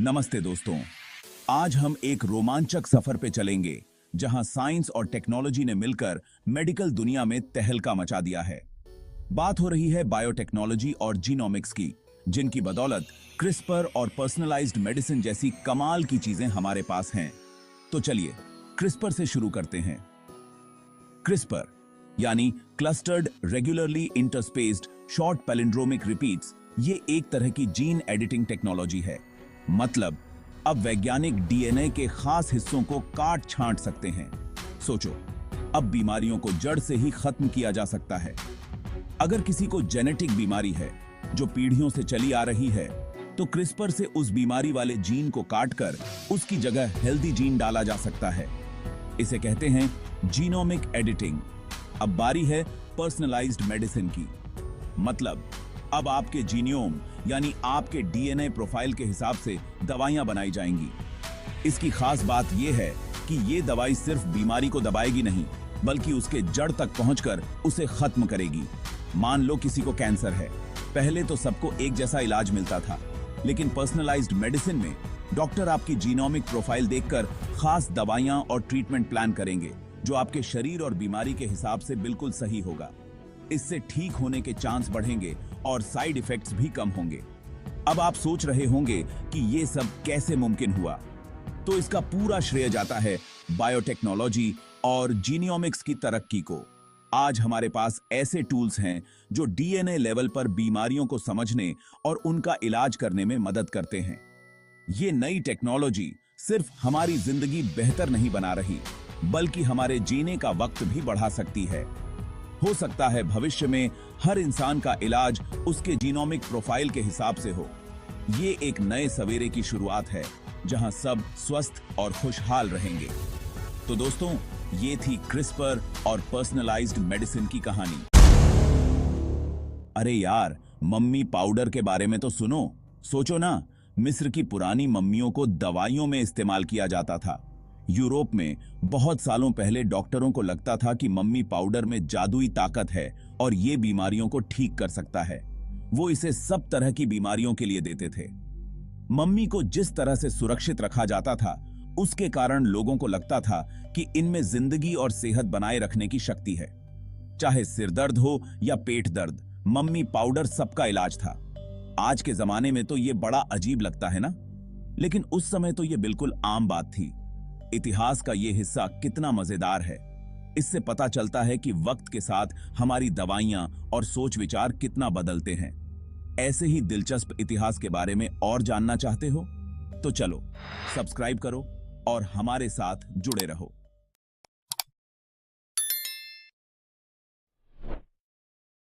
नमस्ते दोस्तों। आज हम एक रोमांचक सफर पे चलेंगे जहां साइंस और टेक्नोलॉजी ने मिलकर मेडिकल दुनिया में तहलका मचा दिया है। बात हो रही है बायोटेक्नोलॉजी और जीनोमिक्स की, जिनकी बदौलत क्रिस्पर और पर्सनलाइज्ड मेडिसिन जैसी कमाल की चीजें हमारे पास हैं। तो चलिए क्रिस्पर से शुरू करते हैं। क्रिस्पर यानी clustered regularly interspaced short palindromic repeats, ये एक तरह की जीन एडिटिंग टेक्नोलॉजी है। मतलब अब वैज्ञानिक डीएनए के खास हिस्सों को काट छांट सकते हैं। सोचो, अब बीमारियों को जड़ से ही खत्म किया जा सकता है। अगर किसी को जेनेटिक बीमारी है जो पीढ़ियों से चली आ रही है, तो क्रिस्पर से उस बीमारी वाले जीन को काटकर उसकी जगह हेल्दी जीन डाला जा सकता है। इसे कहते हैं जीनोमिक एडिटिंग। अब बारी है पर्सनलाइज्ड मेडिसिन की। मतलब अब आपके जीनियोम यानी आपके डीएनए प्रोफाइल के हिसाब से दवाइयां बनाई जाएंगी। इसकी खास बात यह है कि ये दवाई सिर्फ बीमारी को दबाएगी नहीं, बल्कि उसके जड़ तक पहुंचकर उसे खत्म करेगी। मान लो किसी को कैंसर है, पहले तो सबको एक जैसा इलाज मिलता था, लेकिन पर्सनलाइज्ड मेडिसिन में डॉक्टर आपकी जीनोमिक प्रोफाइल देखकर खास दवाइयां और ट्रीटमेंट प्लान करेंगे जो आपके शरीर और बीमारी के हिसाब से बिल्कुल सही होगा। इससे ठीक होने के चांस बढ़ेंगे और साइड इफेक्ट्स भी कम होंगे। अब आप सोच रहे होंगे कि ये सब कैसे मुमकिन हुआ, तो इसका पूरा श्रेय जाता है बायोटेक्नोलॉजी और जीनोमिक्स की तरक्की को। आज हमारे पास ऐसे टूल्स हैं जो डीएनए लेवल पर बीमारियों को समझने और उनका इलाज करने में मदद करते हैं। ये नई टेक्नोलॉजी सिर्फ हमारी जिंदगी बेहतर नहीं बना रही, बल्कि हमारे जीने का वक्त भी बढ़ा सकती है। हो सकता है भविष्य में हर इंसान का इलाज उसके जीनोमिक प्रोफाइल के हिसाब से हो। ये एक नए सवेरे की शुरुआत है जहां सब स्वस्थ और खुशहाल रहेंगे। तो दोस्तों, ये थी क्रिस्पर और पर्सनलाइज्ड मेडिसिन की कहानी। अरे यार, मम्मी पाउडर के बारे में तो सुनो। सोचो ना, मिस्र की पुरानी मम्मियों को दवाइयों में इस्तेमाल किया जाता था। यूरोप में बहुत सालों पहले डॉक्टरों को लगता था कि मम्मी पाउडर में जादुई ताकत है और ये बीमारियों को ठीक कर सकता है। वो इसे सब तरह की बीमारियों के लिए देते थे। मम्मी को जिस तरह से सुरक्षित रखा जाता था, उसके कारण लोगों को लगता था कि इनमें जिंदगी और सेहत बनाए रखने की शक्ति है। चाहे सिर दर्द हो या पेट दर्द, मम्मी पाउडर सबका इलाज था। आज के जमाने में तो ये बड़ा अजीब लगता है ना, लेकिन उस समय तो ये बिल्कुल आम बात थी। इतिहास का ये हिस्सा कितना मजेदार है। इससे पता चलता है कि वक्त के साथ हमारी दवाइयां और सोच विचार कितना बदलते हैं। ऐसे ही दिलचस्प इतिहास के बारे में और जानना चाहते हो? तो चलो सब्सक्राइब करो और हमारे साथ जुड़े रहो।